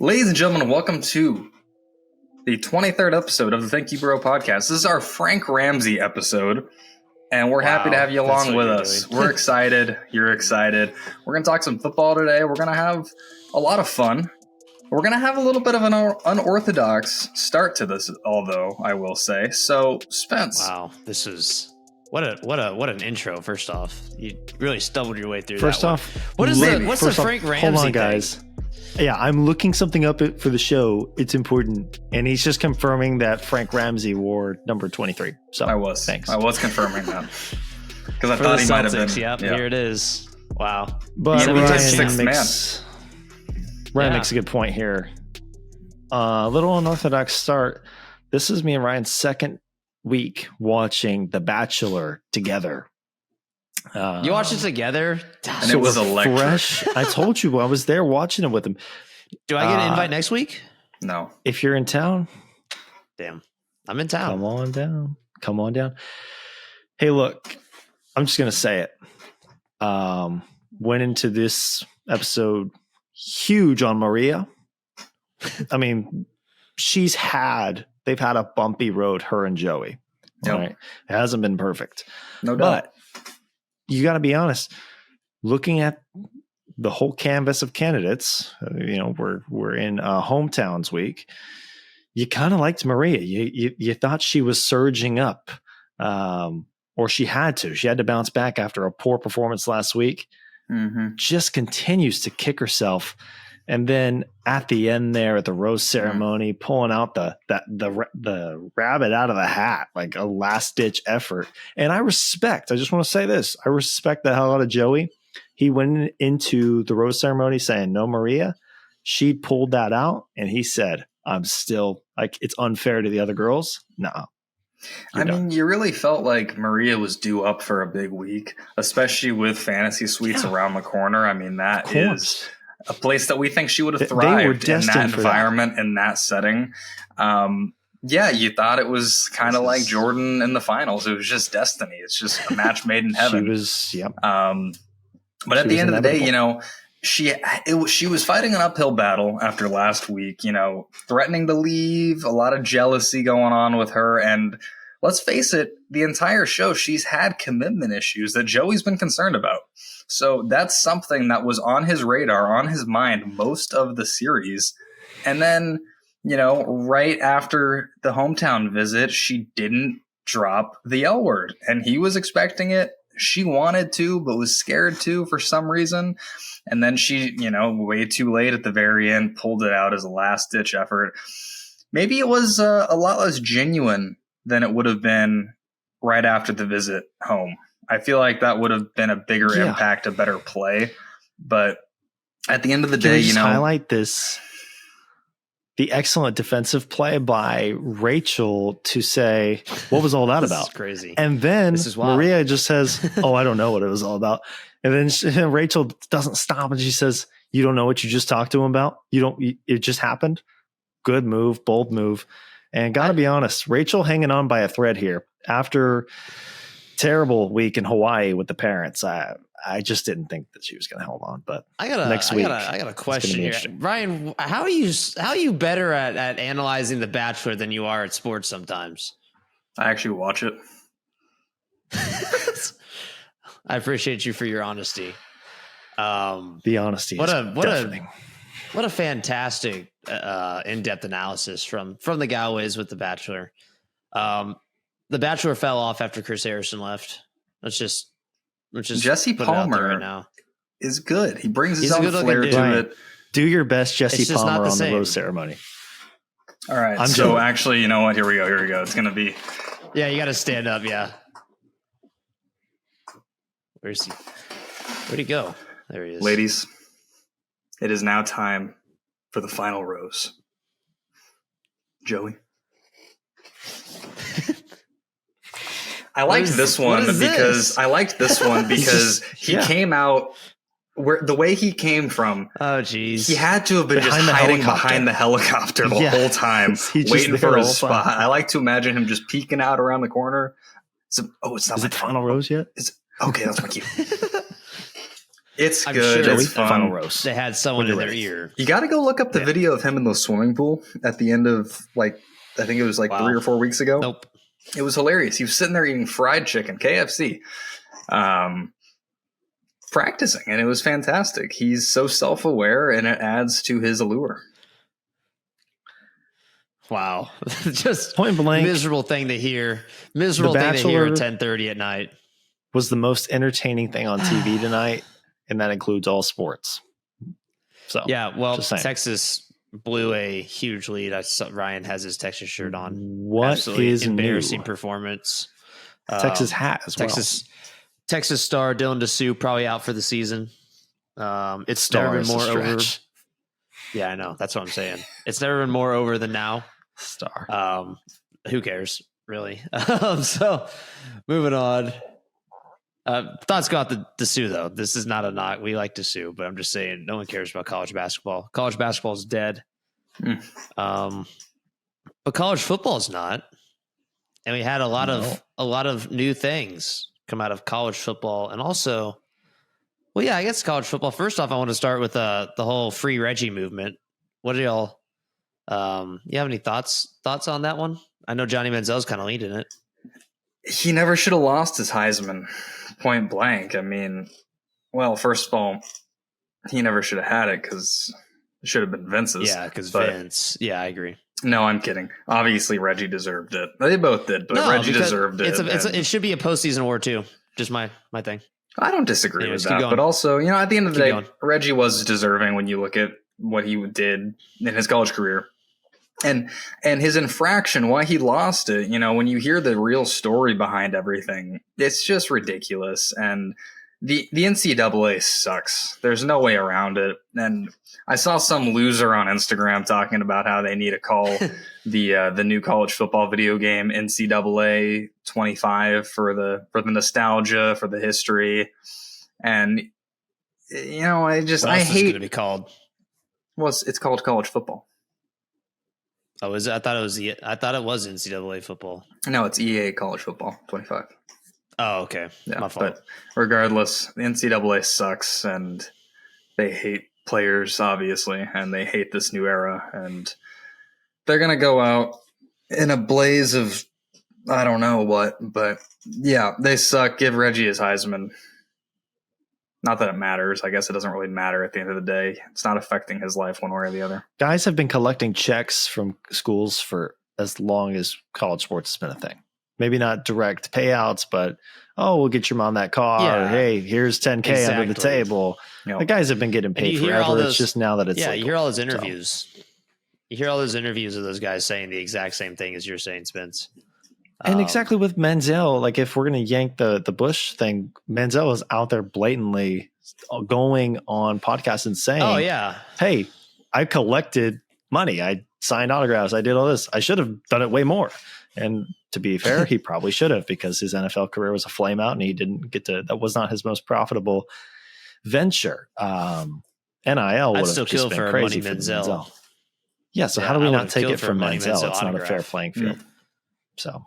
Ladies and gentlemen, welcome to the 23rd episode of the Thank You Bro podcast. This is our Frank Ramsey episode, and we're happy to have you along with us. We're excited. You're excited. We're going to talk some football today. We're going to have a lot of fun. We're going to have a little bit of an unorthodox start to this, although, I will say. So, Spence. Wow, this is... What an intro, first off. You really stumbled your way through first that off, one. What's the Frank Ramsey hold on, thing? guys. Yeah, I'm looking something up for the show. It's important. And he's just confirming that Frank Ramsey wore number 23. So I was confirming that. Because I For thought the he might have Celtics, been. Yep, here it is. Wow. But Yeah, Ryan makes a good point here. A little unorthodox start. This is me and Ryan's second week watching The Bachelor together. You watched it together? And it was electric. Fresh. I told you I was there watching it with him. Do I get an invite next week? No. If you're in town, Damn. I'm in town. come on down. Come on down. Hey, look, I'm just going to say it. Went into this episode huge on Maria. I mean, they've had a bumpy road, her and Joey. Yep. Right? It hasn't been perfect. No doubt. But you got to be honest, looking at the whole canvas of candidates, we're in hometowns week. You kind of liked Maria. You thought she was surging up, or she had to bounce back after a poor performance last week. Mm-hmm. Just continues to kick herself. And then at the end there at the rose ceremony, pulling out the rabbit out of the hat, like a last ditch effort. And I just want to say this. I respect the hell out of Joey. He went into the rose ceremony saying, no, Maria. She pulled that out. And he said, I'm still like, it's unfair to the other girls. No. I mean, you really felt like Maria was due up for a big week, especially with fantasy suites around the corner. I mean, that is a place that we think she would have thrived in that environment, in that setting. You thought it was kind of like Jordan in the finals. It was just destiny. It's just a match made in heaven. But at the end of the day, she was fighting an uphill battle after last week, threatening to leave, a lot of jealousy going on with her. And let's face it, the entire show, she's had commitment issues that Joey's been concerned about. So that's something that was on his radar, on his mind most of the series. And then, right after the hometown visit, she didn't drop the L word. And he was expecting it. She wanted to, but was scared to for some reason. And then she, way too late at the very end, pulled it out as a last-ditch effort. Maybe it was a lot less genuine than it would have been right after the visit home. I feel like that would have been a bigger impact, a better play. But at the end of the day, highlight this. The excellent defensive play by Rachel to say, what was all that about? This is crazy. And then Maria just says, oh, I don't know what it was all about. And then Rachel doesn't stop and she says, you don't know what you just talked to him about? It just happened? Good move, bold move. And got to be honest, Rachel hanging on by a thread here after terrible week in Hawaii with the parents. I just didn't think that she was going to hold on, but next week. I got a question here, Ryan. How are you better at analyzing The Bachelor than you are at sports sometimes? I actually watch it. I appreciate you for your honesty. The honesty. What a fantastic in-depth analysis from the Galways with The Bachelor. The Bachelor fell off after Chris Harrison left. Let's just Jesse Palmer right now is good. He brings his own flair to it. Do your best, Jesse Palmer, on the rose ceremony. All right. Actually, you know what? Here we go. It's gonna be. Yeah, you got to stand up. Yeah. Where's he? Where'd he go? There he is. Ladies, it is now time for the final rose. Joey. I liked this one because he came out where the way he came from. Oh, geez. He had to have been just hiding behind the helicopter the whole time, waiting for his spot. I like to imagine him just peeking out around the corner. It's not the final rose yet? Okay, that's my cue. It's I'm good. sure It's Final fun. roast. they had someone When in you're their ready. ear. You got to go look up the video of him in the swimming pool at the end of I think it was Wow. 3 or 4 weeks ago. Nope. It was hilarious. He was sitting there eating fried chicken, KFC, practicing, and it was fantastic. He's so self-aware, and it adds to his allure. Wow. Just Point blank, miserable thing to hear. Miserable The thing to hear at Bachelor- 10:30 at night. was the most entertaining thing on TV tonight, and that includes all sports. So Yeah, well, just saying. Texas blew a huge lead. I saw Ryan has his Texas shirt on. What Absolutely is embarrassing new? performance. Texas hat as well. Texas star Dylan DeSue probably out for the season. It's Star never is been a more over. stretch. Yeah, I know. That's what I'm saying. It's never been more over than now. Star. Who cares, really? So, moving on. Thoughts go out to Sue, though. This is not a knock. We like to sue, but I'm just saying no one cares about college basketball. College basketball is dead. But college football is not. And we had a lot of new things come out of college football, and also, well, yeah, I guess college football. First off, I want to start with the whole free Reggie movement. What do y'all? You have any thoughts on that one? I know Johnny Manziel's kind of leading it. He never should have lost his Heisman, point blank. I mean, well, first of all, he never should have had it because it should have been Vince's. Yeah, because Vince. Yeah, I agree. No, I'm kidding. Obviously, Reggie deserved it. They both did, but Reggie deserved it. It should be a postseason award too. Just my thing. I don't disagree Anyways, with keep that, going. but also, at the end of the Keep day, going. Reggie was deserving when you look at what he did in his college career. And his infraction, why he lost it, when you hear the real story behind everything, it's just ridiculous. And the NCAA sucks. There's no way around it. And I saw some loser on Instagram talking about how they need to call the new college football video game NCAA 25 for the nostalgia, for the history. And I hate What else is going to be called? Well, it's called college football. Oh, is it? I thought it was NCAA football. No, it's EA college football 25. Oh, okay. Yeah, My fault. but regardless, the NCAA sucks, and they hate players, obviously, and they hate this new era, and they're going to go out in a blaze of I don't know what, but yeah, they suck. Give Reggie his Heisman. Not that it matters. I guess it doesn't really matter at the end of the day. It's not affecting his life one way or the other. Guys have been collecting checks from schools for as long as college sports has been a thing. Maybe not direct payouts, but we'll get your mom that car. Yeah. Or, hey, here's $10K under the table. The guys have been getting paid forever. It's just now that it's you hear all those So. interviews. You hear all those interviews of those guys saying the exact same thing as you're saying, Spence. And exactly with Manziel, like if we're going to yank the Bush thing, Manziel is out there blatantly going on podcasts and saying, "Oh yeah, hey, I collected money, I signed autographs, I did all this. I should have done it way more." And to be fair, he probably should have because his NFL career was a flame out, and he didn't get to. That was not his most profitable venture. NIL would have still just kill been for crazy Money for Manziel. Manziel. Yeah, so Yeah, how do we I not would've take killed it for a from Money Manziel? Manziel It's not a fair autograph. playing field. So,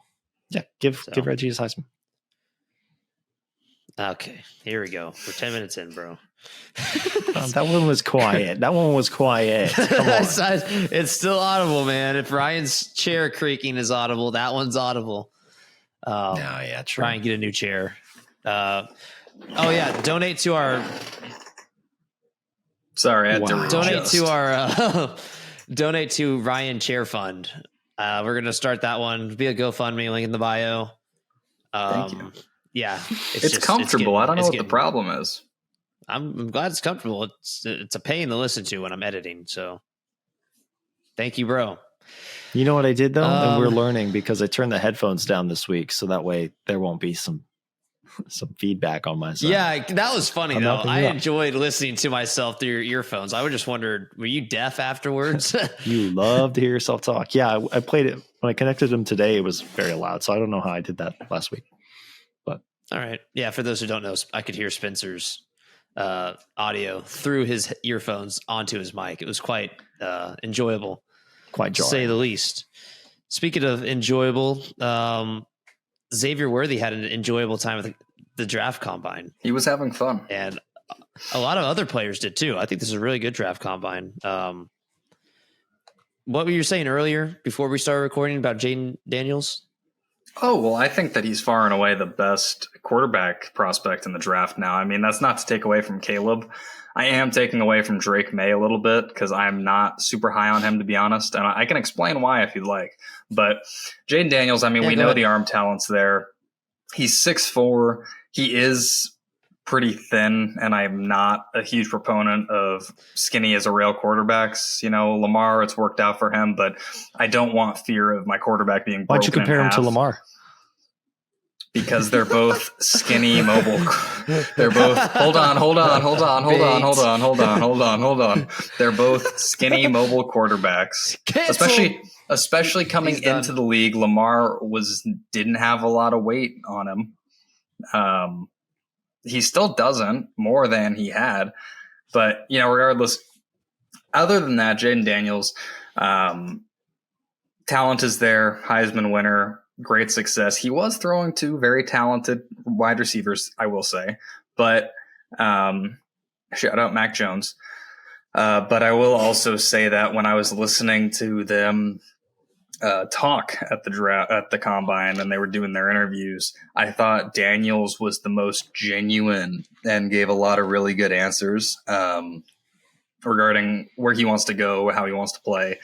yeah, give Reggie his Heisman. Okay, here we go. We're 10 minutes in, bro. That one was quiet. Come on. It's still audible, man. If Ryan's chair creaking is audible, that one's audible. Yeah, true. Ryan, get a new chair. Donate to our Sorry, I had to donate to Ryan Chair Fund. We're gonna start that one. Be a GoFundMe link in the bio. Thank you. Yeah, it's comfortable. I don't know what the problem is. I'm glad it's comfortable. It's a pain to listen to when I'm editing. So, thank you, bro. You know what I did though, and we're learning because I turned the headphones down this week, so that way there won't be some feedback on my side. Yeah, that was funny though. I up. enjoyed listening to myself through your earphones. I would just wondered, were you deaf afterwards? You love to hear yourself talk. Yeah, I played it when I connected them today. It was very loud, so I don't know how I did that last week. But all right, yeah. For those who don't know, I could hear Spencer's audio through his earphones onto his mic. It was quite enjoyable, quite to jarring. say the least. Speaking of enjoyable, Xavier Worthy had an enjoyable time with the draft combine. He was having fun. And a lot of other players did too. I think this is a really good draft combine. What were you saying earlier before we started recording about Jaden Daniels? Oh, well, I think that he's far and away the best quarterback prospect in the draft now. I mean, that's not to take away from Caleb. I am taking away from Drake May a little bit because I'm not super high on him, to be honest. And I can explain why if you'd like. But Jaden Daniels, I mean, we know the arm talent's there. He's 6'4". He is pretty thin, and I'm not a huge proponent of skinny as a rail quarterbacks. You know, Lamar, it's worked out for him, but I don't want fear of my quarterback being broken. Why'd you compare him to Lamar? Because they're both skinny, mobile. They're both. Hold on. They're both skinny, mobile quarterbacks. Especially coming into the league, Lamar didn't have a lot of weight on him. He still doesn't, more than he had. But, you know, regardless, other than that, Jaden Daniels, talent is there, Heisman winner, great success. He was throwing to very talented wide receivers, I will say. But shout out Mac Jones. But I will also say that when I was listening to them talk at the combine and they were doing their interviews, I thought Daniels was the most genuine and gave a lot of really good answers regarding where he wants to go, how he wants to play.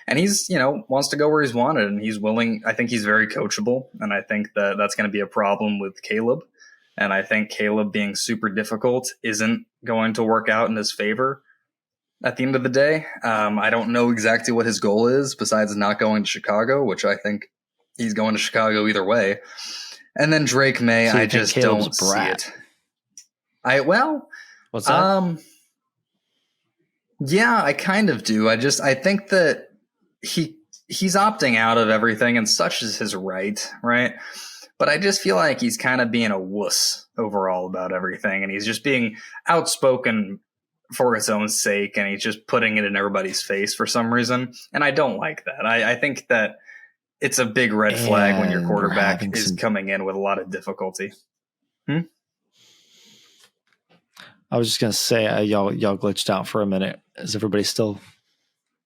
And he's, you know, wants to go where he's wanted, and he's willing. I think he's very coachable, and I think that that's going to be a problem with Caleb. And I think Caleb being super difficult isn't going to work out in his favor at the end of the day. I don't know exactly what his goal is besides not going to Chicago, which I think he's going to Chicago either way. And then Drake May, I just don't see it. What's that? Yeah, I kind of do. I think that he's opting out of everything, and such is his right? But I just feel like he's kind of being a wuss overall about everything, and he's just being outspoken for its own sake, and he's just putting it in everybody's face for some reason. And I don't like that. I think that it's a big red flag when your quarterback is coming in with a lot of difficulty. I was just going to say, y'all glitched out for a minute. Is everybody still?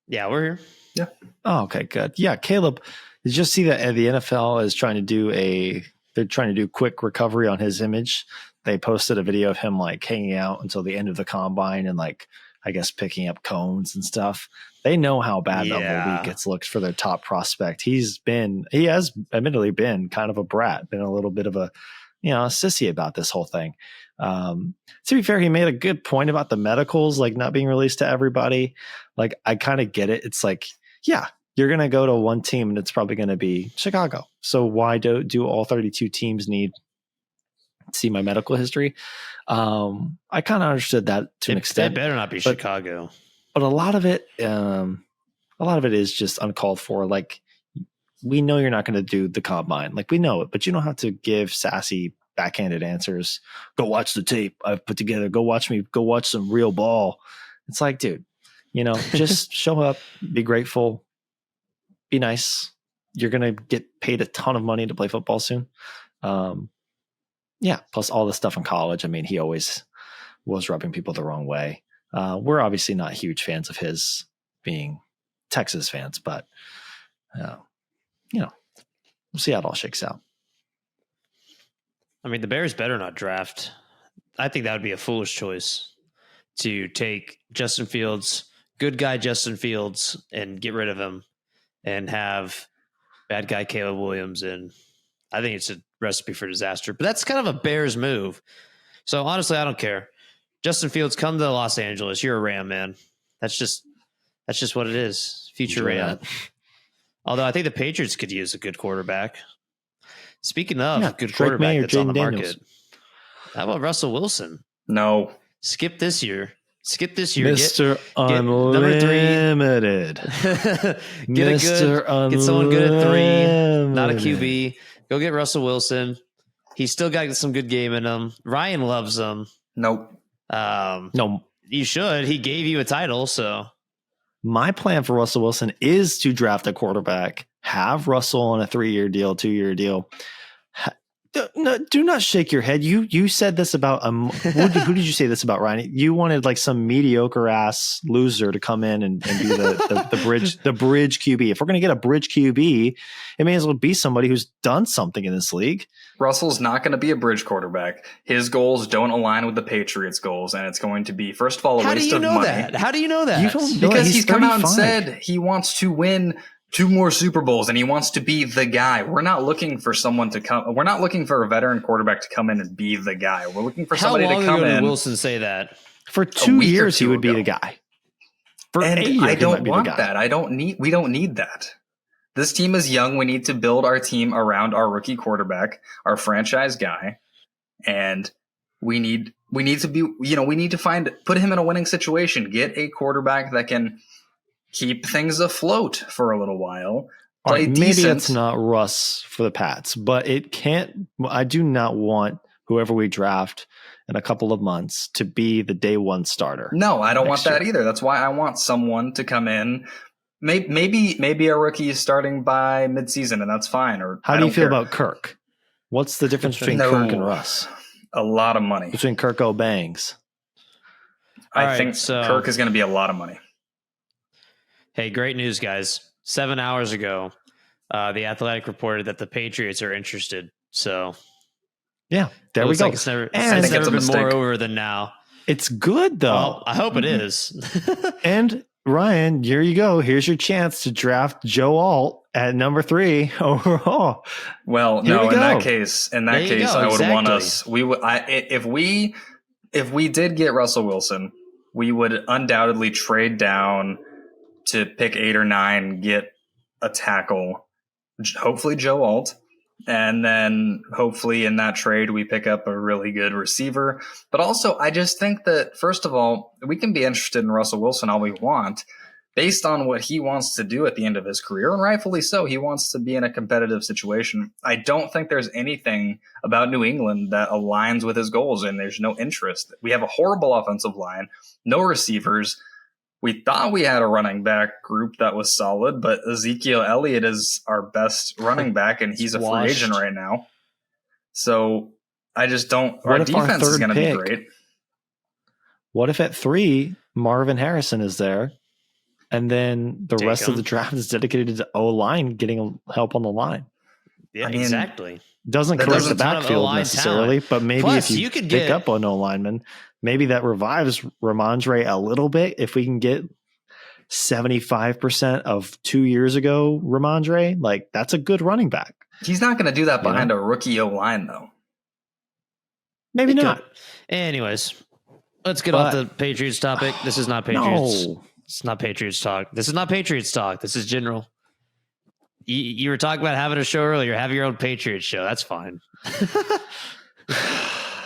Yeah, we're here. Yeah. Oh, okay, good. Yeah, Caleb, did you just see that the NFL is trying to do quick recovery on his image? They posted a video of him like hanging out until the end of the combine and like, I guess, picking up cones and stuff. They know how bad that whole week gets looked for their top prospect. He has admittedly been kind of a brat, been a little bit of a sissy about this whole thing. To be fair, he made a good point about the medicals, like not being released to everybody. Like, I kind of get it. It's like, yeah, you're going to go to one team and it's probably going to be Chicago. So why do all 32 teams need to see my medical history? I kind of understood that to an extent. It better not be Chicago. But a lot of it is just uncalled for. Like, we know you're not going to do the combine. Like, we know it, but you don't have to give sassy backhanded answers. Go watch the tape I've put together. Go watch some real ball. It's like, dude, just show up, be grateful, be nice. You're going to get paid a ton of money to play football soon. Yeah. Plus all the stuff in college. I mean, he always was rubbing people the wrong way. We're obviously not huge fans of his, being Texas fans, but we'll see how it all shakes out. I mean, the Bears better not draft. I think that would be a foolish choice to take Justin Fields, good guy Justin Fields, and get rid of him and have bad guy Caleb Williams in. I think it's a recipe for disaster, but that's kind of a Bears move. So honestly, I don't care. Justin Fields, come to Los Angeles. You're a Ram, man. That's just what it is. Future Ram. Although I think the Patriots could use a good quarterback. Speaking of good quarterback that's on the market, how about Russell Wilson? No. Skip this year. Mr. Unlimited. Get someone good at 3, not a QB. Go get Russell Wilson. He's still got some good game in him. Ryan loves him. Nope. No. You should. He gave you a title, so. My plan for Russell Wilson is to draft a quarterback, have Russell on a 3-year deal, 2-year deal, No, do not shake your head. You said this about who did you say this about, Ryan? You wanted like some mediocre ass loser to come in and be the bridge QB. If we're gonna get a bridge QB, it may as well be somebody who's done something in this league. Russell's not going to be a bridge quarterback. His goals don't align with the Patriots' goals, and it's going to be, first of all, a waste of money. How do you know that? You don't know Because that. he's come out and 35. said he wants to win 2 more Super Bowls, and he wants to be the guy. We're not looking for someone to come. We're not looking for a veteran quarterback to come in and be the guy. We're looking for somebody to come How long ago in. did Wilson say that? For 2 week or years, he two would be ago. the guy. For And a year, I he don't might be want the guy. that. We don't need that. This team is young. We need to build our team around our rookie quarterback, our franchise guy, and we need to be, we need to put him in a winning situation, get a quarterback that can keep things afloat for a little while. All right, maybe decent. it's not Russ for the Pats, but it can't. I do not want whoever we draft in a couple of months to be the day one starter. No, I don't want next that year. either. That's why I want someone to come in. Maybe a rookie is starting by midseason, and that's fine. Or How do you feel about Kirk? What's the difference between Kirk and Russ? A lot of money. Between Kirk O'Bangs. I think Kirk is going to be a lot of money. Hey, great news, guys. 7 hours ago, The Athletic reported that the Patriots are interested. So, yeah, there we go. Like it's never it's a been mistake. more over than now. It's good, though. Well, I hope it is. And Ryan, here you go. Here's your chance to draft Joe Alt at number 3 overall. Well, Here no, we in that go. case, There you go, I would want exactly. us. We would. If we did get Russell Wilson, we would undoubtedly trade down to pick 8 or 9, get a tackle, hopefully Joe Alt, and then hopefully in that trade we pick up a really good receiver. But also, I just think that, first of all, we can be interested in Russell Wilson all we want based on what he wants to do at the end of his career, and rightfully so. He wants to be in a competitive situation. I don't think there's anything about New England that aligns with his goals, and there's no interest. We have a horrible offensive line, no receivers. We thought we had a running back group that was solid, but Ezekiel Elliott is our best running back, and he's a free Washed. agent right now. So I just don't. What Our if our defense is third going to be pick- great. What if at 3, Marvin Harrison is there, and then the Take rest him. of the draft is dedicated to O-line, getting help on the line? Yeah, I mean, exactly. Doesn't That correct the doesn't ton of backfield O-line necessarily, but maybe Plus, if you, you could pick get- up an O-lineman, maybe that revives Ramondre a little bit. If we can get 75% of 2 years ago Ramondre, like that's a good running back. He's not going to do that You behind a rookie O line, though. Maybe It not. could. Anyways, let's get But- off the Patriots topic. This is not Patriots. No. It's not Patriots talk. This is not Patriots talk. This is general. You were talking about having a show earlier. Have your own Patriots show. That's fine.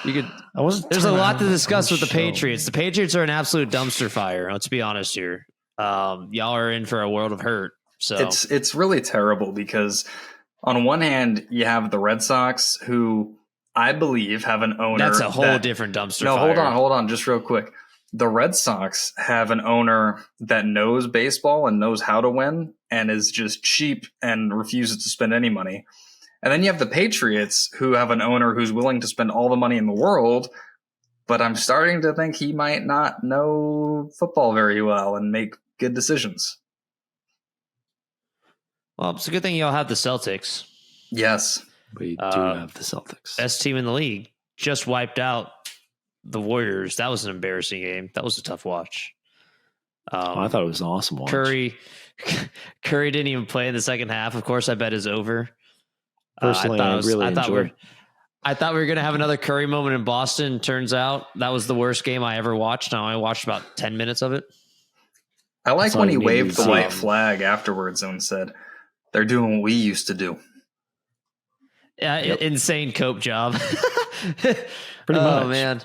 You could. I wasn't. There's a trying lot have to my discuss own with the show. Patriots. The Patriots are an absolute dumpster fire. Let's be honest here. Y'all are in for a world of hurt. So It's really terrible because on one hand you have the Red Sox, who I believe have an owner. that's a whole that- different dumpster No, fire. hold on, just real quick. The Red Sox have an owner that knows baseball and knows how to win and is just cheap and refuses to spend any money. And then you have the Patriots, who have an owner who's willing to spend all the money in the world, but I'm starting to think he might not know football very well and make good decisions. Well, it's a good thing y'all have the Celtics. Yes. We do have the Celtics. Best team in the league. Just wiped out the Warriors. That was an embarrassing game. That was a tough watch. I thought it was an awesome watch. Curry didn't even play in the second half. Of course, I bet is over. Personally, I really enjoyed. I thought we were going to have another Curry moment in Boston. Turns out that was the worst game I ever watched. I only watched about 10 minutes of it. I like That's when all he you need waved to the white see. flag afterwards and said, "They're doing what we used to do." Yeah, insane cope job. Pretty Oh, much. man.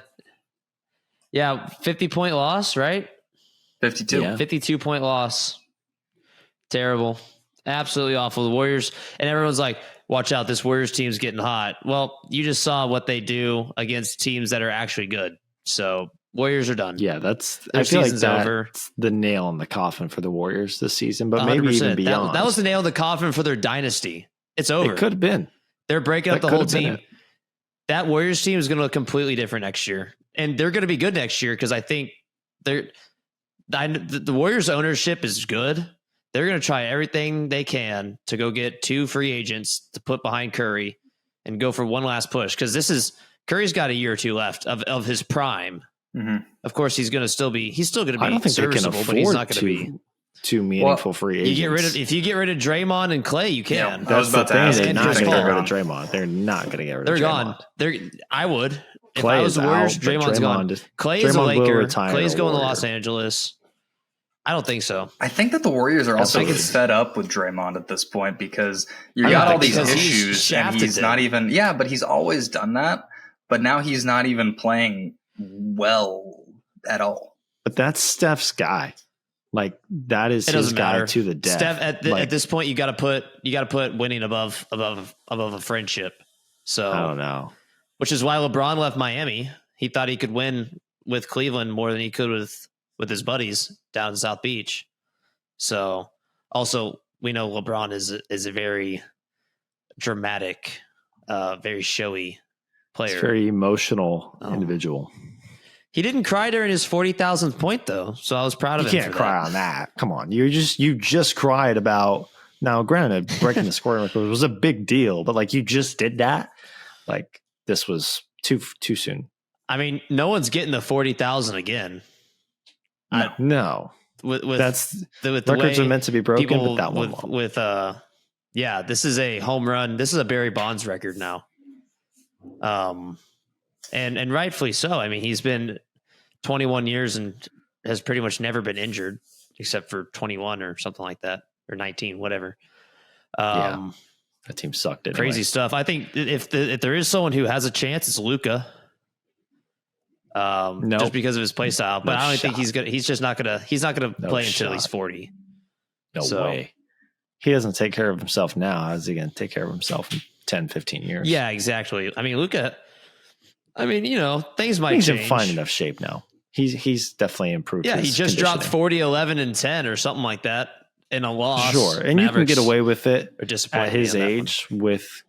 Yeah, 50-point loss, right? 52. Yeah. 52-point loss. Terrible. Absolutely awful. The Warriors, and everyone's like, watch out, this Warriors team's getting hot. Well, you just saw what they do against teams that are actually good. So Warriors are done. Yeah, that's. Their I feel like season's that's over. the nail in the coffin for the Warriors this season, but maybe 100%. even beyond. That was the nail in the coffin for their dynasty. It's over. It could have been. They're breaking up that the whole could have been team. it. that Warriors team is going to look completely different next year, and they're going to be good next year because I think the Warriors ownership is good. They're going to try everything they can to go get 2 free agents to put behind Curry and go for one last push because Curry's got a year or 2 left of his prime. Mm-hmm. Of course, he's going to be I don't think serviceable, they can but he's afford not going to be too meaningful free agents. if you get rid of Draymond and Clay, you can. Yeah, That's the thing. They're not going to get rid of Paul. Draymond. They're not going to get rid They're of gone. Draymond. I would. If Clay I was is the Warriors, out, but Draymond's gone. Clay is a Draymond will Laker. retire Clay's a going to Warrior. Los Angeles. I don't think so. I think that the Warriors are also Absolutely. fed up with Draymond at this point because you I got don't all think these so. He's issues and shafted he's them. not even but he's always done that. But now he's not even playing well at all. But that's Steph's guy. Like that is It his doesn't guy matter. to the death. Steph, Like, at this point, you got to put winning above a friendship. So I don't know. which is why LeBron left Miami. He thought he could win with Cleveland more than he could with his buddies down in South Beach. So also we know LeBron is a very dramatic, very showy player. It's a very emotional individual. He didn't cry during his 40,000th point though, so I was proud of You him. can't for cry that. on that. Come on. You just cried about now granted breaking the scoring record was a big deal, but like you just did that. Like this was too soon. I mean, no one's getting the 40,000 again. No. With That's the records way are meant to be broken, people but that one won't. this is a home run. This is a Barry Bonds record now. And rightfully so. I mean, he's been 21 years and has pretty much never been injured except for 21 or something like that, or 19, whatever. That team sucked anyway. Crazy stuff. I think if there is someone who has a chance, it's Luka. Just because of his play style, but I don't think he's gonna. He's just not gonna. He's not gonna play until he's 40. No way. He doesn't take care of himself now. How's he going to take care of himself in 10, 15 years? Yeah, exactly. I mean, Luka. I mean, things might he's change. in fine enough shape now. He's definitely improved. Yeah, he his just dropped conditioning. 40, 11, and 10 or something like that in a loss. Sure, and you can get away with it at his age with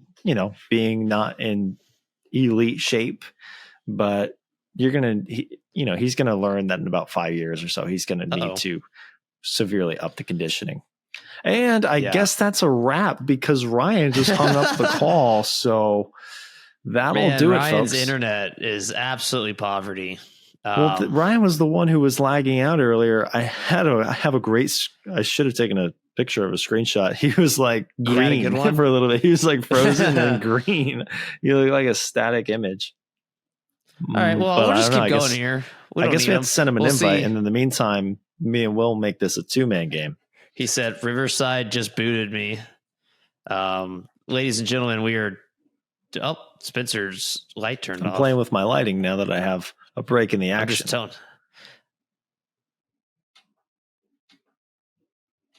being not in elite shape, but he's gonna learn that in about 5 years or so he's gonna need to severely up the conditioning. And I guess that's a wrap because Ryan just hung up the call, so that'll do Ryan's it, folks. internet is absolutely poverty. Ryan was the one who was lagging out earlier. I have a great. I should have taken a picture of a screenshot. He was like green for a little bit. He was like frozen and green. You look like a static image. All right, well, we'll just keep going here. I guess we have to send him an invite, and in the meantime, me and Will make this a 2-man game. He said, "Riverside just booted me." Ladies and gentlemen, we are. Oh, Spencer's light turned off. I'm playing with my lighting now that I have a break in the action. I'm just telling.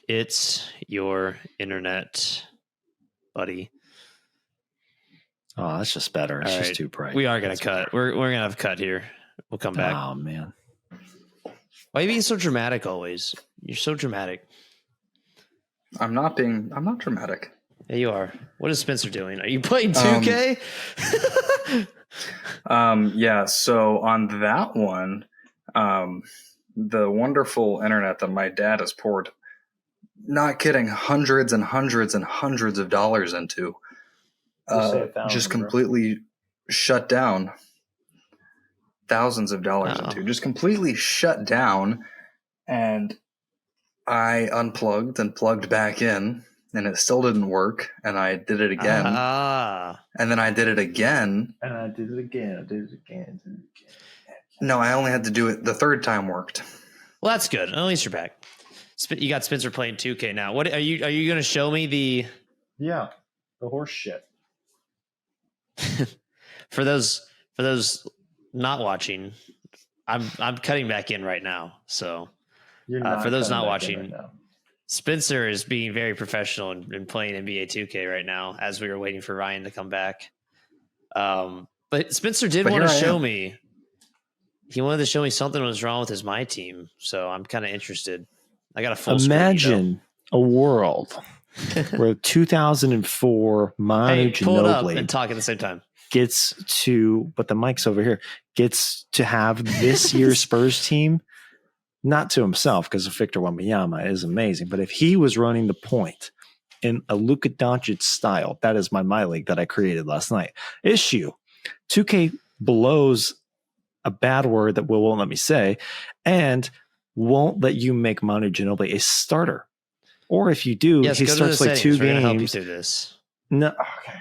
It's your internet, buddy. Oh, that's just better. It's just too bright. We are going to cut. We're going to have a cut here. We'll come back. Oh, man. Why are you being so dramatic always? You're so dramatic. I'm not dramatic. Yeah, you are. What is Spencer doing? Are you playing 2K? Yeah, so on that one, the wonderful internet that my dad has poured, not kidding, hundreds and hundreds and hundreds of dollars into, just completely shut down. Thousands of dollars into, just completely shut down. And I unplugged and plugged back in, and it still didn't work. And I did it again. And then I did it again. And I did it again. I did it again. No, I only had to do it. The third time worked. Well, that's good. At least you're back. You got Spencer playing 2K now. What are you going to show me the? Yeah, the horse shit. For those not watching, I'm cutting back in right now. So for those not watching, Spencer is being very professional and playing NBA 2K right now as we were waiting for Ryan to come back. But Spencer did want to show me. He wanted to show me something was wrong with his My Team, so I'm kind of interested. I got a full Imagine a world where 2004 Manu Hey, pull it up Ginobili and talk at the same time. gets to, but the mic's over here, gets to have this year's Spurs team, not to himself, because Victor Wembanyama is amazing, but if he was running the point in a Luka Doncic style, that is my league that I created last night. Issue, 2K blows a bad word that Will won't let me say, and won't let you make Manu Ginobili a starter. Or if you do, he starts like 2 We're gonna help you games. through this. No, okay.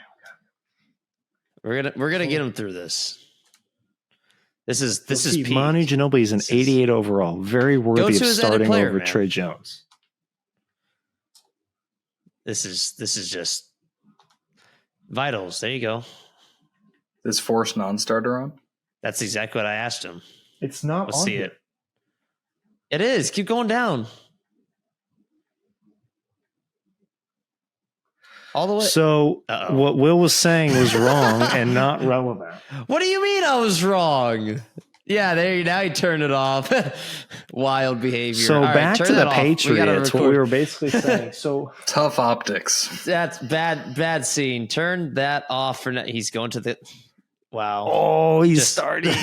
We're gonna get him through this. This is peak. Manu Ginobili is an 88 overall, very worthy of starting over man. Trey Jones. This is just vitals. There you go. Is forced non-starter on? That's exactly what I asked him. It's not. Let's see it. It is. Keep going down. All the way. So what Will was saying was wrong and not relevant. What do you mean I was wrong? Yeah, now you turn it off. Wild behavior. So back to the Patriots, what we were basically saying. So tough optics. That's bad scene. Turn that off for now. He's going to the. Wow. Oh, he's starting.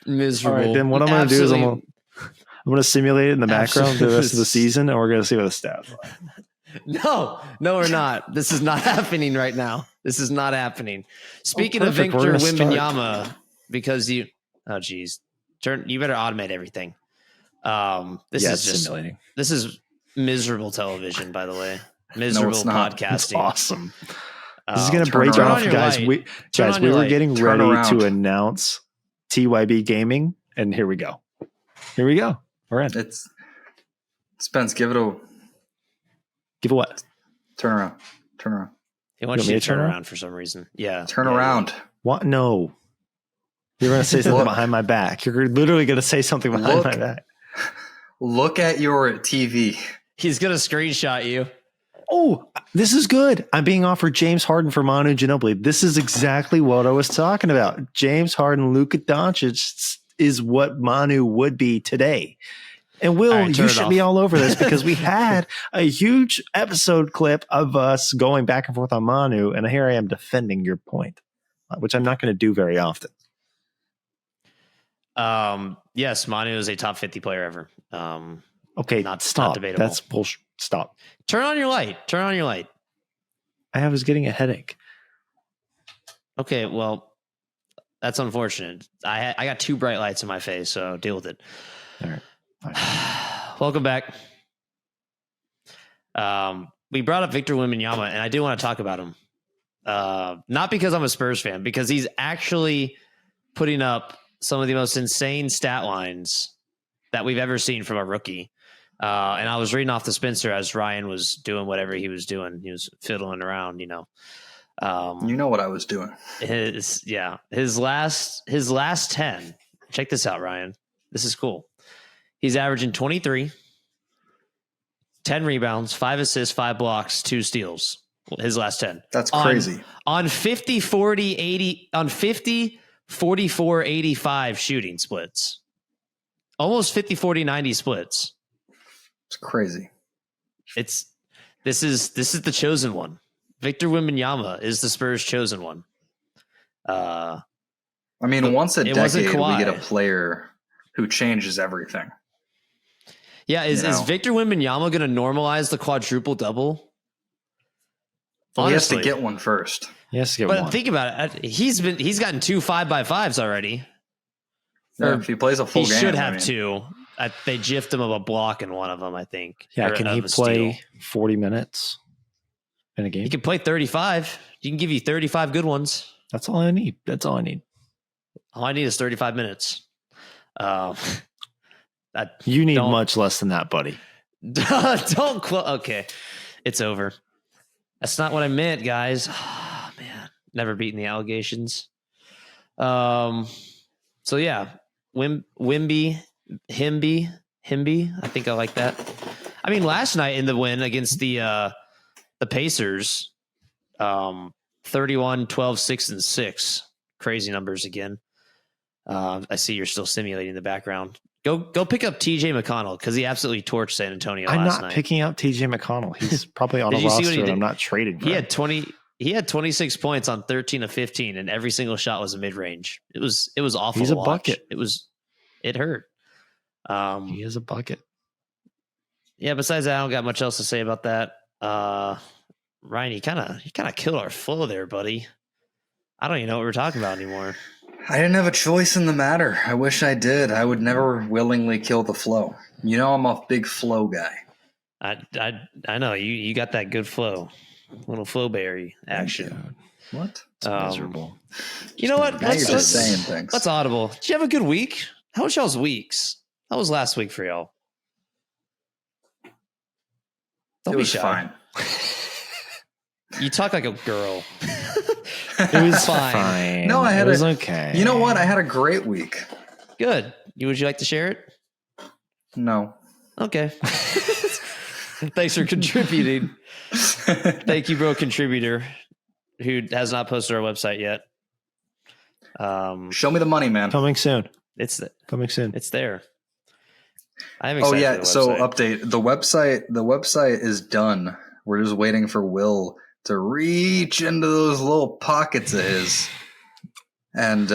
Miserable. All right, then what I'm going to do is I'm going to simulate it in the background the rest of the season, and we're going to see what the stats are. No, we're not. This is not happening right now. This is not happening. Speaking of perfect. Victor Wembanyama, because you better automate everything. This is just simulating. This is miserable television, by the way. Miserable podcasting. It's awesome. This is going to break off, guys. We were getting ready to announce TYB Gaming, and here we go. We're in. It's Spence. Give a what? Turn around. He wants you to turn around for some reason. Yeah. Turn around. What? No. You're going to say something behind my back. You're literally going to say something behind my back. Look at your TV. He's going to screenshot you. Oh, this is good. I'm being offered James Harden for Manu Ginobili. This is exactly what I was talking about. James Harden, Luka Doncic is what Manu would be today. And Will, you should be all over this because we had a huge episode clip of us going back and forth on Manu, and here I am defending your point, which I'm not going to do very often. Yes, Manu is a top 50 player ever. Okay, stop. Not debatable. That's bullshit. Stop. Turn on your light. I was getting a headache. Okay, well, that's unfortunate. I got 2 bright lights in my face, so deal with it. All right. Welcome back. We brought up Victor Wembanyama, and I do want to talk about him. Not because I'm a Spurs fan, because he's actually putting up some of the most insane stat lines that we've ever seen from a rookie. And I was reading off the Spencer as Ryan was doing whatever he was doing. He was fiddling around, you know what I was doing. His last 10. Check this out, Ryan. This is cool. He's averaging 23, 10 rebounds, 5 assists, 5 blocks, 2 steals. His last 10. That's crazy. On 50, 40, 80, on 50, 44, 85 shooting splits. Almost 50, 40, 90 splits. It's crazy. This is the chosen one. Victor Wembanyama is the Spurs' chosen one. Once a decade we get a player who changes everything. Yeah, is Victor Wembanyama going to normalize the quadruple double? Well, he has to get one first. Yes, but think about it. He's gotten 2 5x5s already. Yeah, if he plays a full game, he should have 2. They jiffed him of a block in one of them, I think. Yeah, can he play 40 minutes in a game? He can play 35. He can give you 35 good ones. That's all I need. All I need is 35 minutes. You need much less than that, buddy. Okay, it's over. That's not what I meant, guys. Oh, man, never beaten the allegations. So yeah, Himby. I think I like that. I mean, last night in the win against the Pacers, 31, 12, 6, and 6. Crazy numbers again. I see you're still simulating in the background. Go pick up TJ McConnell because he absolutely torched San Antonio last night. I'm not picking up TJ McConnell. He's probably on a roster and I'm not trading for him. He had 20. He had 26 points on 13 of 15, and every single shot was a mid range. It was awful. He's to a watch. bucket. It hurt. He is a bucket. Yeah. Besides that, I don't got much else to say about that. Ryan, you kind of killed our flow there, buddy. I don't even know what we're talking about anymore. I didn't have a choice in the matter. I wish I did. I would never willingly kill the flow. You know, I'm a big flow guy. I know you got that good flow, little flowberry action. What? It's miserable. You know what? Now you're just saying things. Let's audible. Did you have a good week? How was y'all's weeks? How was last week for y'all? Don't It be was shy. fine. You talk like a girl. It was fine. No, I had it was okay. You know what? I had a great week. Good. Would you like to share it? No. Okay. Thanks for contributing. Thank you, bro, contributor, who has not posted our website yet. Show me the money, man. Coming soon. Coming soon. It's there. I'm Oh excited. yeah. So update the website. The website is done. We're just waiting for Will to reach into those little pockets of his and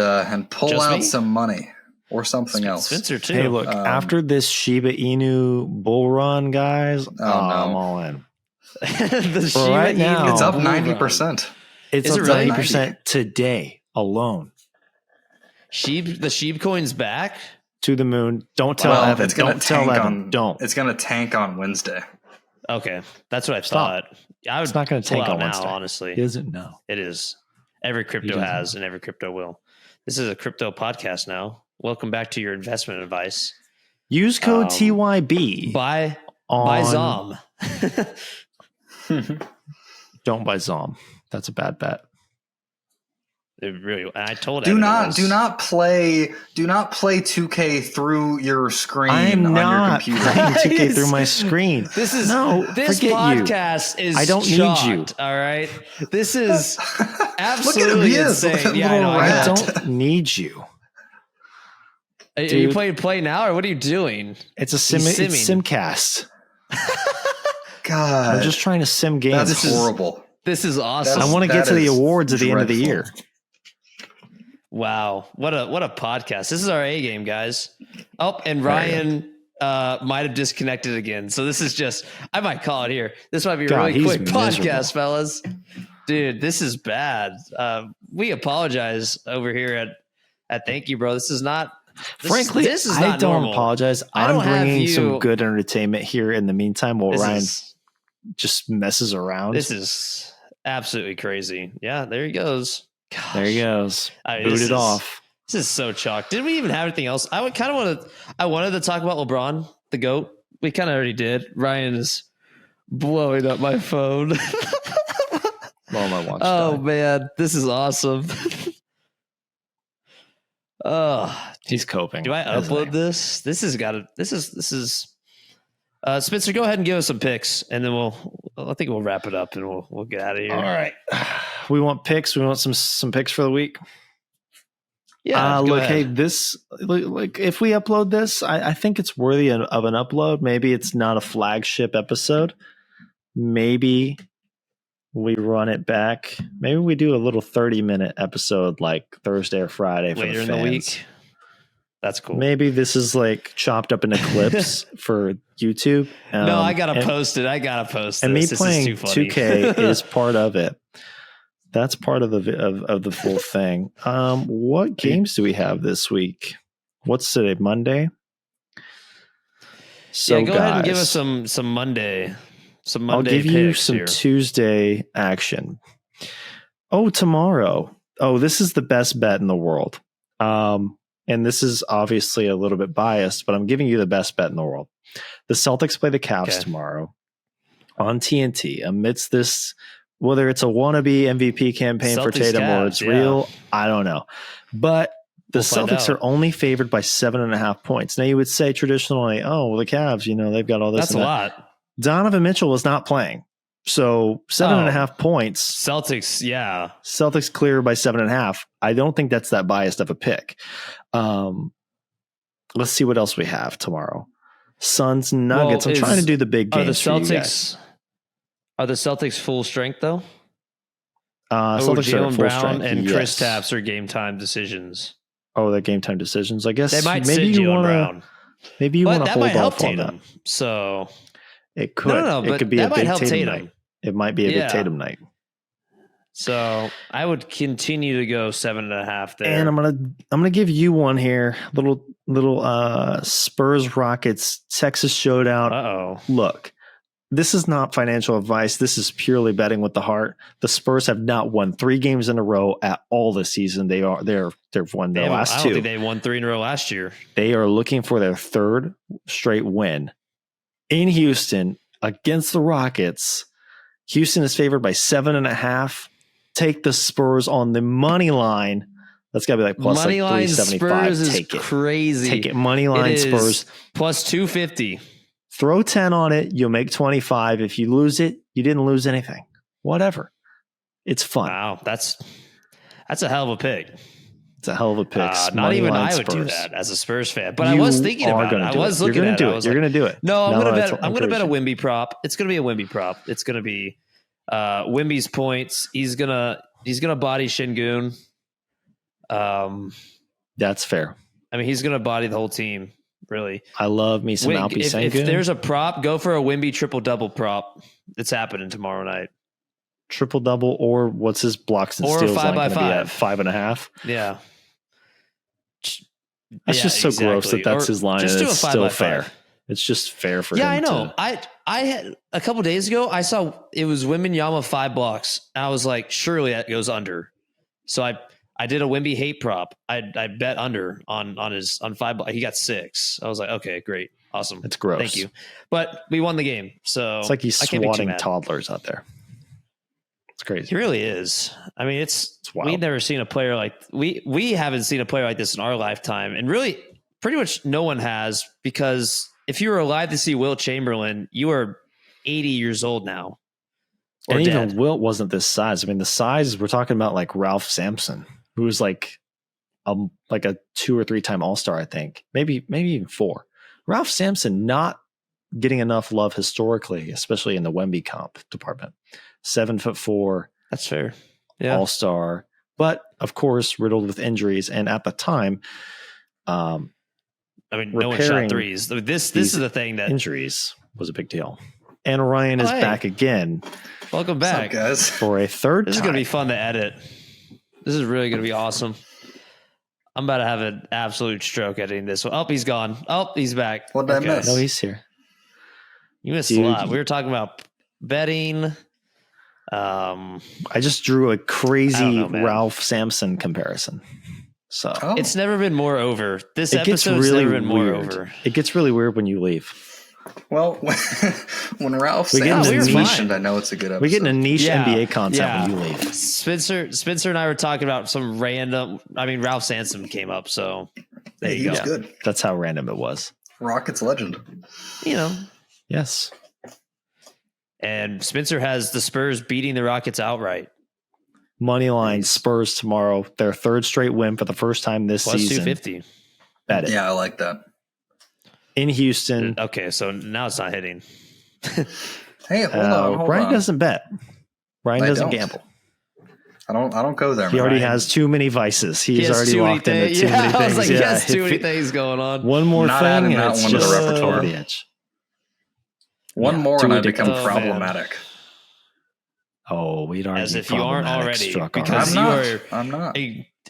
pull Just out me? some money or something else. Spencer too. Hey, look, after this Shiba Inu bull run, guys, no. I'm all in. The For right Shiba now, Inu It's up bull run. 90%. It's Is up it really? 90% today alone. The Sheep coin's back. To the moon. Don't tell Well, Evan. it's gonna Don't tell tank Evan. on. Don't. It's gonna tank on Wednesday. Okay, that's what I Stop. thought. I would It's not going to pull tank out on now, Wednesday. honestly. He doesn't know. It is. Every crypto doesn't has, and every crypto will. This is a crypto podcast now. Welcome back to your investment advice. Use code TYB. Buy on- Zom. Don't buy Zom. That's a bad bet. It really. And I told Do Evan not it was- play 2K through your screen I'm on not your computer. playing 2K through my screen. This is No, this forget you. podcast is. I don't need shocked, you. All right, this is Look at him. absolutely He is. Look at insane. that Yeah, I little know. I I got- rat. don't need you. Are you Dude. playing play now, or what are you doing? It's a He's it's simming. Simcast. God, I'm just trying to sim games. that's This is- horrible. This is awesome. I want to that get to the is awards at the end of the year. dreadful. Wow, what a podcast! This is our A game, guys. Oh, and Ryan might have disconnected again. So this is just I might call it here. This might be a God, really he's quick miserable. podcast, fellas. Dude, this is bad. We apologize over here at Thank You, bro. This is not. Frankly, this is I not don't normal. apologize. I I'm don't have bringing some you- good entertainment here in the meantime while This Ryan is just messes around. this is absolutely crazy. Yeah, there he goes. Gosh. There he goes. I mean, Boot this it is- off. This is so chalk. Did we even have anything else? I would kind of want to. I wanted to talk about LeBron, the GOAT. We kind of already did. Ryan is blowing up my phone. Well, my watch. Oh died. man, this is awesome. Oh, He's coping. do I isn't upload he? this? This has got to. This is. Spencer, go ahead and give us some picks, and then I think we'll wrap it up, and we'll get out of here. All right. We want picks. We want some picks for the week. Yeah. go look, ahead. hey, this like if we upload this, I think it's worthy of an upload. Maybe it's not a flagship episode. Maybe we run it back. Maybe we do a little 30-minute episode like Thursday or Friday for later the in fans. the week. That's cool. Maybe this is like chopped up into clips for YouTube. No, I gotta and- post it. I gotta post and me this. This playing is too funny. 2K is part of it. That's part of the full thing. What games do we have this week? What's today? Monday. So yeah, go ahead and give guys, us some Monday. Some I'll Monday give you picks some here. Tuesday action. Oh, tomorrow. Oh, this is the best bet in the world. And this is obviously a little bit biased, but I'm giving you the best bet in the world. The Celtics play the Cavs Okay. tomorrow on TNT amidst this, whether it's a wannabe MVP campaign for Celtics, Tatum or Cavs, it's yeah. real, I don't know. But the We'll find Celtics out. are only favored by 7.5 points. Now you would say traditionally, oh, well, the Cavs, they've got all this. That's a and that. lot. Donovan Mitchell is not playing. So 7.5 points. Celtics, yeah. Celtics clear by 7.5. I don't think that's that biased of a pick. Let's see what else we have tomorrow. Suns, Nuggets. Well, I'm trying to do the big Are games the for you guys. Celtics? Are the Celtics full strength though? Celtics are at Jalen full Brown strength, and yes. Chris Tapps are game time decisions. Oh, they're game time decisions. I guess They might maybe sit you Jalen want Brown. to. Maybe you want But to that might hold help off on that. Tatum. So It could. No, It but could be that a might big help Tatum Tatum. night. It might be a big Tatum night. So I would continue to go 7.5 there. And I'm gonna give you one here. Little Spurs Rockets Texas showdown. Uh-oh. Look, this is not financial advice. This is purely betting with the heart. The Spurs have not won 3 games in a row at all this season. They've won their last 2. I don't think they won 3 in a row last year. They are looking for their 3rd straight win in Houston against the Rockets. Houston is favored by 7.5. Take the Spurs on the money line. That's got to be like plus money like line 375. Spurs Take is it. crazy. Take it. Money line Spurs. Plus 250. Throw 10 on it. You'll make 25. If you lose it, you didn't lose anything. Whatever. It's fun. Wow. That's a hell of a pick. It's a hell of a pick. Not even I Spurs. would do that as a Spurs fan, but I was thinking about it. I was looking at it. You're going to do it. No, I'm going to bet a Wemby prop. It's going to be a Wemby prop. It's going to be Wemby's points. He's going to body Şengün. That's fair. I mean, he's going to body the whole team, really. I love me some Alpi Şengün. If there's a prop, go for a Wemby triple-double prop. It's happening tomorrow night. Triple-double, or what's his blocks and or steals 5 by line going to be at 5.5? Yeah. That's just so gross that that's his line. Just and do a it's 5 still by fair. 5. It's just fair for him. Yeah, I know. I had a couple days ago, I saw it was Wembanyama 5 blocks. And I was like, surely that goes under. So I did a Wemby hate prop. I bet under on 5 blocks. He got 6. I was like, okay, great. Awesome. It's gross. Thank you. But we won the game. So it's like he's swatting toddlers out there. It's crazy. He really is. I mean, it's wild. We've never seen a player like we haven't seen a player like this in our lifetime, and really, pretty much no one has. Because if you were alive to see Wilt Chamberlain, you are 80 years old now. And even Wilt wasn't this size. I mean, the size we're talking about, like Ralph Sampson, who was like a 2 or 3 time All-Star, I think, maybe even 4. Ralph Sampson not getting enough love historically, especially in the Wemby comp department. 7'4". That's fair. Yeah. All-Star, but of course riddled with injuries. And at the time, I mean, no one shot threes. This is the thing that injuries was a big deal. And Ryan is back again. Welcome back, guys, for a third. This is going to be fun to edit. This is really going to be awesome. I'm about to have an absolute stroke editing this one. Oh, he's gone. Oh, he's back. What did I miss? No, he's here. You missed a lot. We were talking about betting. I just drew a crazy Ralph Sampson comparison. So it's never been more over. This episode's really never been more weird. over. It gets really weird when you leave. Well, when Ralph Sampson mentioned, I know it's a good episode. We get in a niche NBA content when you leave. Spencer and I were talking about some random. I mean, Ralph Sampson came up, so there you go. Good. That's how random it was. Rockets legend. You know. Yes. And Spencer has the Spurs beating the Rockets outright. Money line Spurs tomorrow. Their 3rd straight win for the first time this Plus season. 250. Bet it. Yeah, I like that. In Houston. Okay, so now it's not hitting. Hey, hold on. Ryan doesn't bet. Ryan doesn't gamble. I don't go there. He already has too many vices. He's already locked into too many things. I was like, he has too many things going on. One more Not thing, adding and that it's one to just the repertoire. the edge. One more, and I become Oh, problematic. Man. Oh, we'd already as if you aren't already, because I'm not.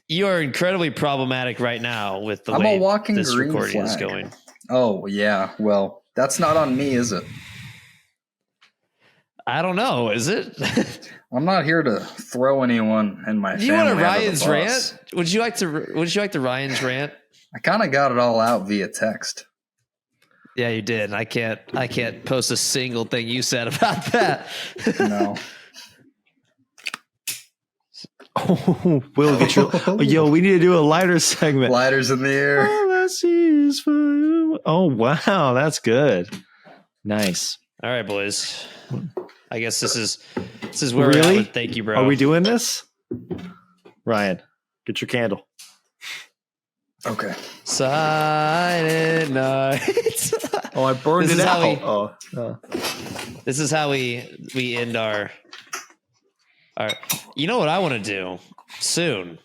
You are incredibly problematic right now with the way this recording is going. Oh yeah, well, that's not on me, is it? I don't know. Is it? I'm not here to throw anyone in my family. You want a under Ryan's the bus. rant? Would you like the Ryan's rant? I kind of got it all out via text. Yeah, you did. I can't post a single thing you said about that. No. Oh, Will, get your. Yo, we need to do a lighter segment. Lighters in the air. All I see is fire. Oh, wow. That's good. Nice. All right, boys. I guess this is where we're at with thank you, bro. Are we doing this? Ryan, get your candle. Okay. Silent night. Oh, I burned it out. This is how we end our You know what I want to do soon?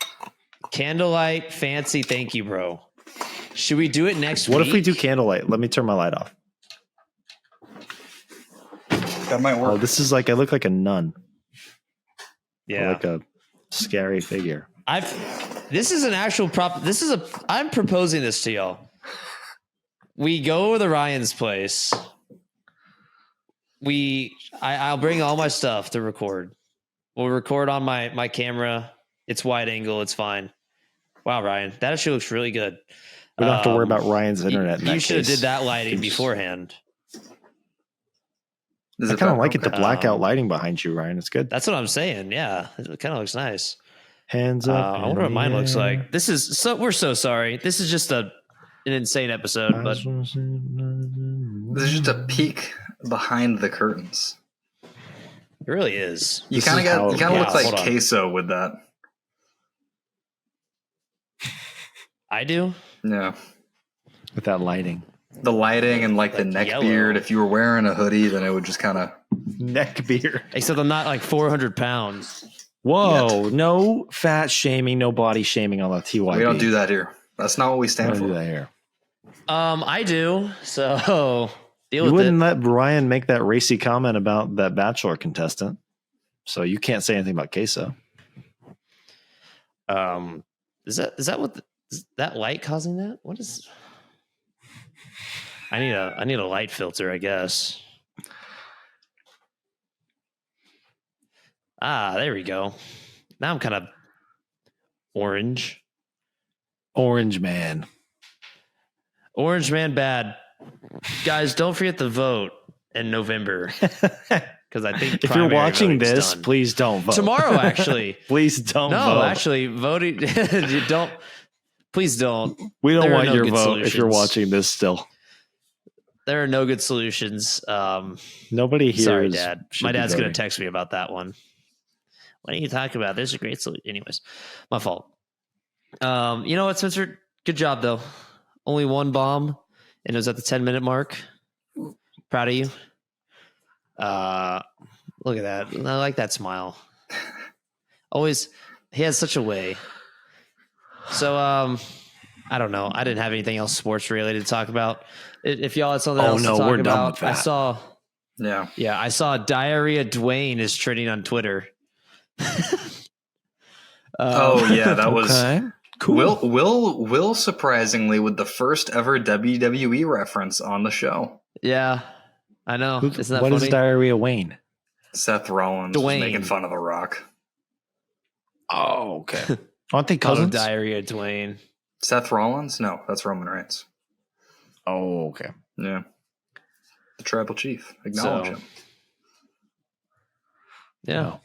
Candlelight fancy. Thank you, bro. Should we do it next week? What if we do candlelight? Let me turn my light off. That might work. Oh, this is like I look like a nun. Yeah, Or like a scary figure. This is an actual prop. I'm proposing this to y'all. We go over to Ryan's place. I'll bring all my stuff to record. We'll record on my camera. It's wide angle. It's fine. Wow, Ryan, that actually looks really good. We don't have to worry about Ryan's internet. You should have did that lighting beforehand. I kind of like it, the blackout lighting behind you, Ryan. It's good. That's what I'm saying. Yeah, it kind of looks nice. Hands up. I wonder what mine looks like. This is so. We're so sorry. This is just an insane episode, but this is just a peek behind the curtains. it really is. You kind of look like Hold on. queso with that. I do. Yeah, With that lighting. the lighting and like the neck yellow. beard. If you were wearing a hoodie, then it would just kind of. Neck beard. Except I'm not like 400 pounds. Whoa. No fat shaming, no body shaming on the TYB. We don't do that here. That's not what we We stand don't do for. that here. I do. So deal You with wouldn't it. let Ryan make that racy comment about that Bachelor contestant. So you can't say anything about queso. Is that what? Is that light causing that? What is? I need a light filter, I guess. There we go. Now I'm kind of orange. Orange man. Orange man bad. Guys, don't forget to vote in November. Because I think If you're primary watching voting's this, done. please don't vote. Tomorrow, actually. Please don't No, vote. actually, voting. You don't. Please don't. We don't there are want no your good vote if you're solutions. watching this still. There are no good solutions. Nobody here Sorry, is- Dad. should My be dad's going voting. to text me about that one. What are you talking about? There's a great solution. Anyways, my fault. You know what, Spencer? Good job, though. Only one bomb, and it was at the 10-minute mark. Proud of you. Look at that. I like that smile. Always, he has such a way. So, I don't know. I didn't have anything else sports related to talk about. If y'all had something else to talk we're done about, with that. I saw Diarrhea Dwayne is trending on Twitter. Oh yeah, that was Okay. Cool. Will surprisingly with the first ever WWE reference on the show. Yeah, I know. Isn't that What funny? is Diarrhea Wayne? Seth Rollins was Dwayne. making fun of The Rock. Oh, okay. Aren't they Oh, cousins? Diarrhea Dwayne. Seth Rollins? No, that's Roman Reigns. Oh, okay. Yeah. The tribal chief. Acknowledge So- him. Yeah. Oh.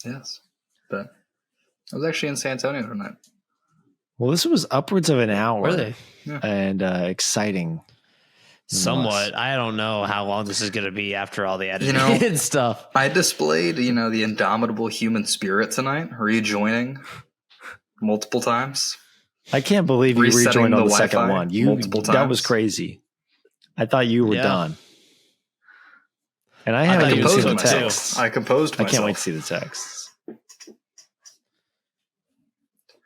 Yes. But I was actually in San Antonio tonight. Well, this was upwards of an hour. Were they? And exciting. Somewhat. I don't know how long this is going to be after all the editing You know, and stuff. I displayed, the indomitable human spirit tonight, rejoining multiple times. I can't believe you Resetting rejoined on the the second Wi-Fi one. multiple That was times. crazy. I thought you were Yeah. done. And I I haven't thought even you seen were the done too. text. I composed I myself. can't wait to see the texts.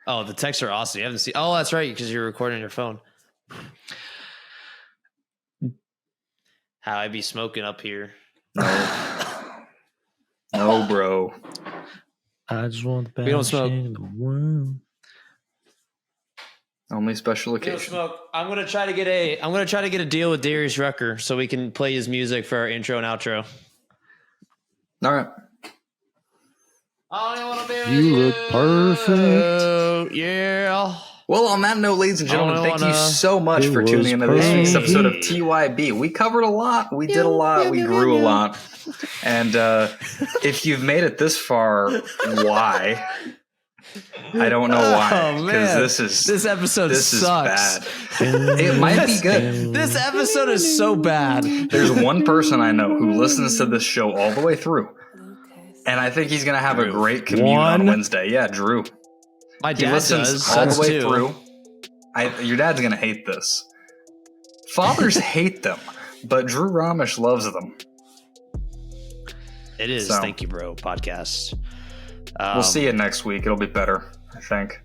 Oh, the texts are awesome. You haven't seen. Oh, that's right, because you're recording on your phone. How I be smoking up here. No, bro. I just want the We don't best smoke. shit in the world. Only special We don't occasion. smoke. I'm gonna try to get a deal with Darius Rucker so we can play his music for our intro and outro. All right. I want to be You look perfect. Yeah. Well, on that note, ladies and gentlemen, I thank you wanna- so much It for was tuning into this week's perfect. episode of TYB. We covered a lot. We did a lot. We grew a lot. And if you've made it this far, why? I don't know why. Oh, Because man. this episode is sucks. bad. It might be good. This episode is so bad. There's one person I know who listens to this show all the way through. And I think he's going to have a Drew. great commute on One? Wednesday. Yeah, Drew. My He dad listens does. all That's the way two. through. Your dad's going to hate this. Fathers hate them, but Drew Ramish loves them. It is. So. Thank you, bro. Podcast. We'll see it next week. It'll be better, I think.